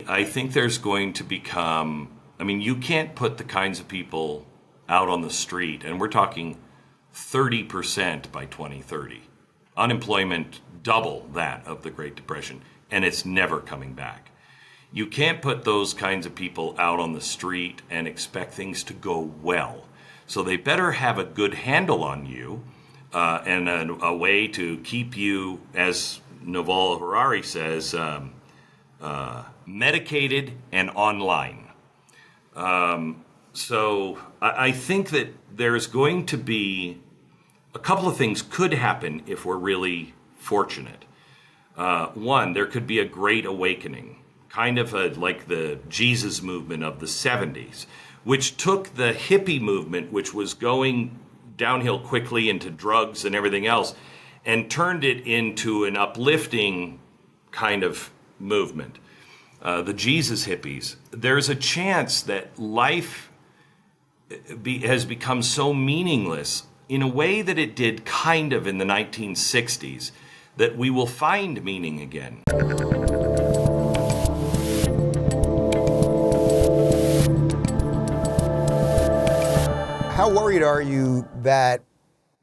I think there's going to become, I mean, you can't put the kinds of people out on the street, and we're talking 30% by 2030. Unemployment double that of the Great Depression, and it's never coming back. You can't put those kinds of people out on the street and expect things to go well. So they better have a good handle on you and a way to keep you, as Yuval Harari says, medicated and online. So I think that there's going to be a couple of things could happen if we're really fortunate. One, there could be a great awakening, kind of like the Jesus movement of the 70s, which took the hippie movement, which was going downhill quickly into drugs and everything else, and turned it into an uplifting kind of movement. The Jesus hippies. There's a chance that life has become so meaningless in a way that it did kind of in the 1960s, that we will find meaning again. How worried are you that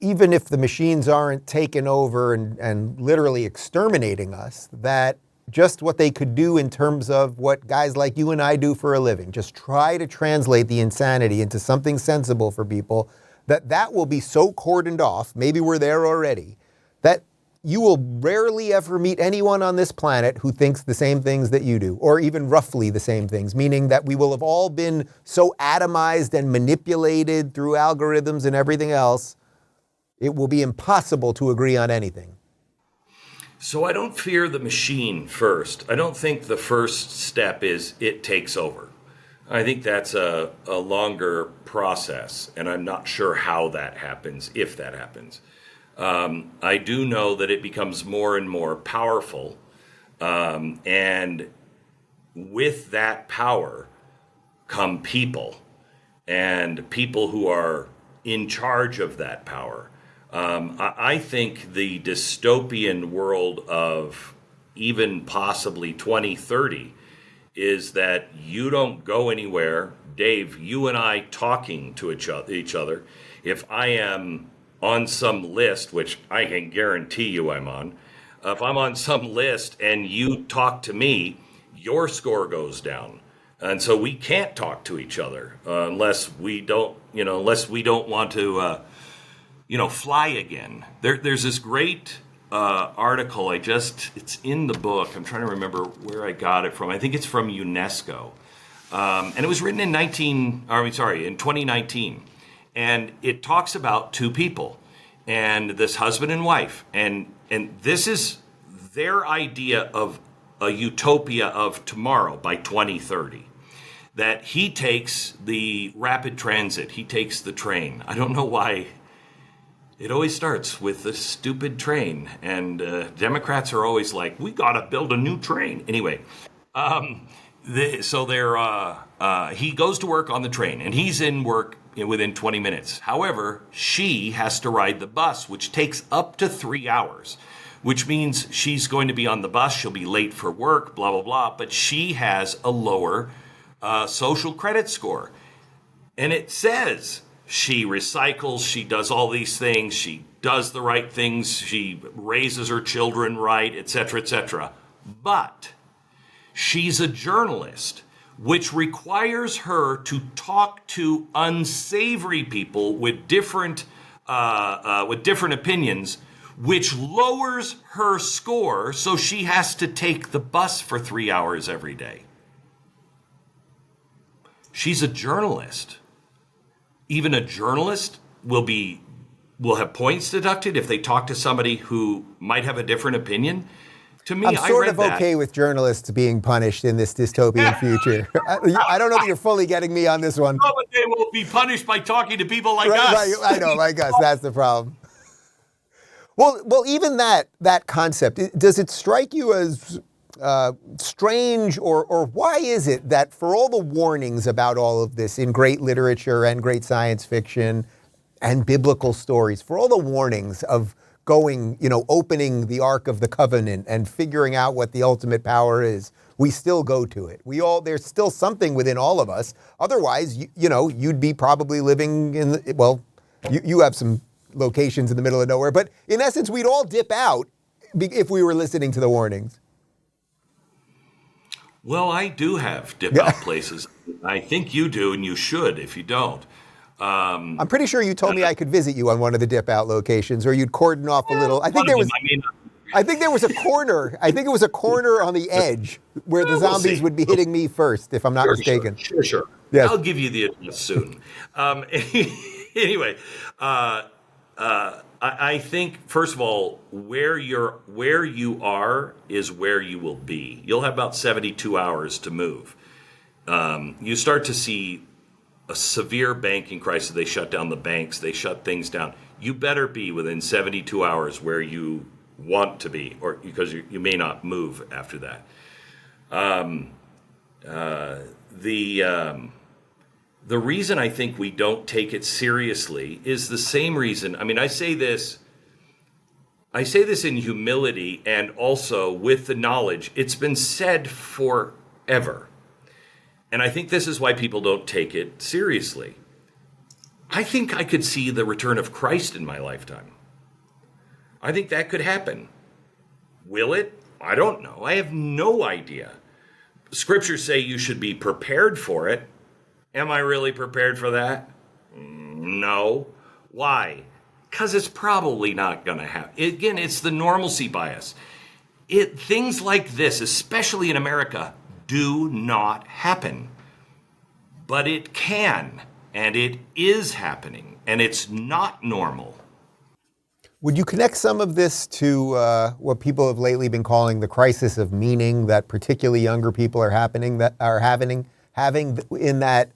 even if the machines aren't taking over and literally exterminating us, that just what they could do in terms of what guys like you and I do for a living, just try to translate the insanity into something sensible for people, that will be so cordoned off, maybe we're there already, that you will rarely ever meet anyone on this planet who thinks the same things that you do, or even roughly the same things, meaning that we will have all been so atomized and manipulated through algorithms and everything else, it will be impossible to agree on anything. So I don't fear the machine first. I don't think the first step is it takes over. I think that's a longer process, and I'm not sure how that happens, if that happens. I do know that it becomes more and more powerful, and with that power come people, and people who are in charge of that power. I think the dystopian world of even possibly 2030 is that you don't go anywhere. Dave, you and I talking to each other, if I am on some list, which I can guarantee you I'm on, if I'm on some list and you talk to me, your score goes down. And so we can't talk to each other unless we don't want to, fly again. There's this great article. It's in the book. I'm trying to remember where I got it from. I think it's from UNESCO. And it was written in 2019. And it talks about two people and this husband and wife. And this is their idea of a utopia of tomorrow by 2030. That he takes the rapid transit. He takes the train. I don't know why. It always starts with the stupid train, and Democrats are always like, we got to build a new train. Anyway, he goes to work on the train, and he's in work within 20 minutes. However, she has to ride the bus, which takes up to 3 hours, which means she's going to be on the bus. She'll be late for work, blah, blah, blah, but she has a lower social credit score. And it says she recycles, she does all these things, she does the right things, she raises her children right, etc., etc. But she's a journalist, which requires her to talk to unsavory people with different opinions, which lowers her score, so she has to take the bus for 3 hours every day. She's a journalist. Even a journalist will have points deducted if they talk to somebody who might have a different opinion. To me, I'm sort of okay with journalists being punished in this dystopian future. I don't know that you're fully getting me on this one. No, but they will be punished by talking to people like us. I know, like us. That's the problem. Well, even that concept, does it strike you as strange, or why is it that for all the warnings about all of this in great literature and great science fiction and biblical stories, for all the warnings of opening the Ark of the Covenant and figuring out what the ultimate power is, we still go to it. There's still something within all of us. Otherwise, you'd be probably living you have some locations in the middle of nowhere, but in essence, we'd all dip out if we were listening to the warnings. Well, I do have dip out places. I think you do, and you should if you don't. I'm pretty sure you told me I could visit you on one of the dip out locations, or you'd cordon off a little. I think there was a corner. I think it was a corner on the edge where the zombies would be hitting me first, if I'm not mistaken. Sure. Yes. I'll give you the address soon. Anyway, I think, first of all, where you are is where you will be. You'll have about 72 hours to move. You start to see a severe banking crisis. They shut down the banks. They shut things down. You better be within 72 hours where you want to be, or because you may not move after that. The reason I think we don't take it seriously is the same reason. I mean, I say this in humility and also with the knowledge it's been said forever. And I think this is why people don't take it seriously. I think I could see the return of Christ in my lifetime. I think that could happen. Will it? I don't know. I have no idea. Scriptures say you should be prepared for it. Am I really prepared for that? No. Why? Because it's probably not going to happen. Again, it's the normalcy bias. Things like this, especially in America, do not happen. But it can, and it is happening, and it's not normal. Would you connect some of this to what people have lately been calling the crisis of meaning that particularly younger people are having in that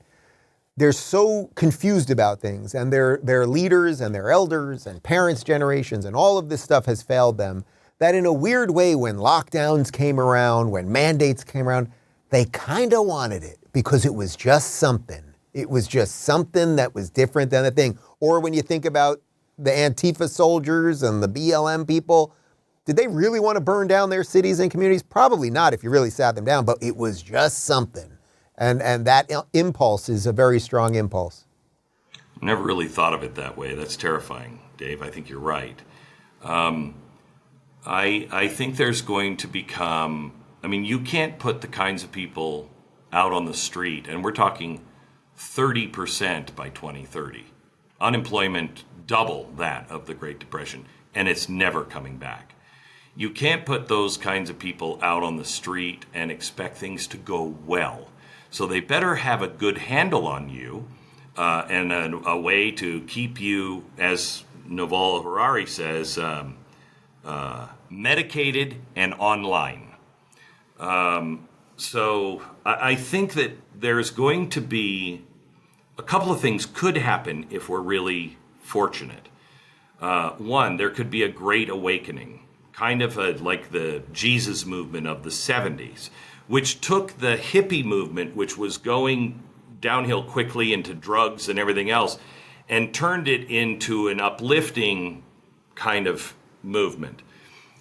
they're so confused about things, and their leaders and their elders and parents' generations and all of this stuff has failed them, that in a weird way, when lockdowns came around, when mandates came around, they kind of wanted it because it was just something. It was just something that was different than a thing. Or when you think about the Antifa soldiers and the BLM people, did they really want to burn down their cities and communities? Probably not if you really sat them down, but it was just something. And that impulse is a very strong impulse. Never really thought of it that way. That's terrifying, Dave. I think you're right. I think there's going to become, you can't put the kinds of people out on the street, and we're talking 30% by 2030. Unemployment double that of the Great Depression, and it's never coming back. You can't put those kinds of people out on the street and expect things to go well. So they better have a good handle on you and a way to keep you, as Yuval Harari says, medicated and online. So I think that there's going to be a couple of things could happen if we're really fortunate. One, there could be a great awakening, kind of like the Jesus movement of the 70s, which took the hippie movement, which was going downhill quickly into drugs and everything else, and turned it into an uplifting kind of movement.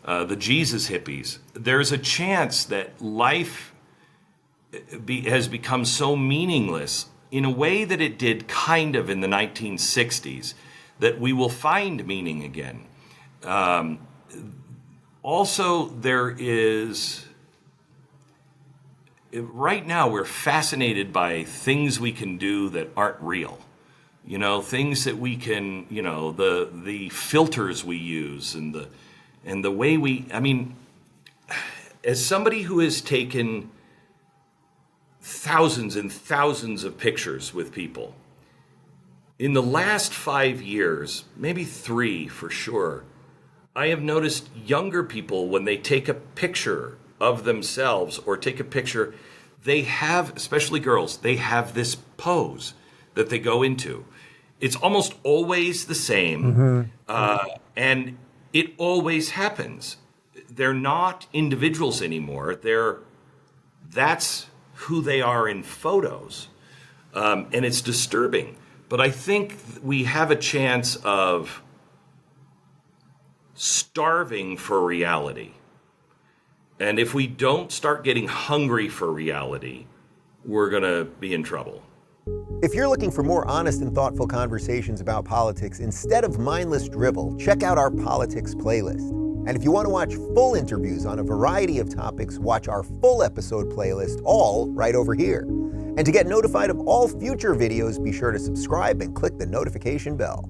The Jesus hippies. There's a chance that life has become so meaningless in a way that it did kind of in the 1960s, that we will find meaning again. Also, there is, right now we're fascinated by things we can do that aren't real. Things that we can, the filters we use and the way we, as somebody who has taken thousands and thousands of pictures with people, in the last 5 years, maybe 3 for sure, I have noticed younger people, when they take a picture of themselves or take a picture, they have, especially girls, they have this pose that they go into. It's almost always the same, and it always happens. They're not individuals anymore. That's who they are in photos, and it's disturbing. But I think we have a chance of starving for reality. And if we don't start getting hungry for reality, we're going to be in trouble. If you're looking for more honest and thoughtful conversations about politics instead of mindless drivel, check out our politics playlist. And if you want to watch full interviews on a variety of topics, watch our full episode playlist, all right over here. And to get notified of all future videos, be sure to subscribe and click the notification bell.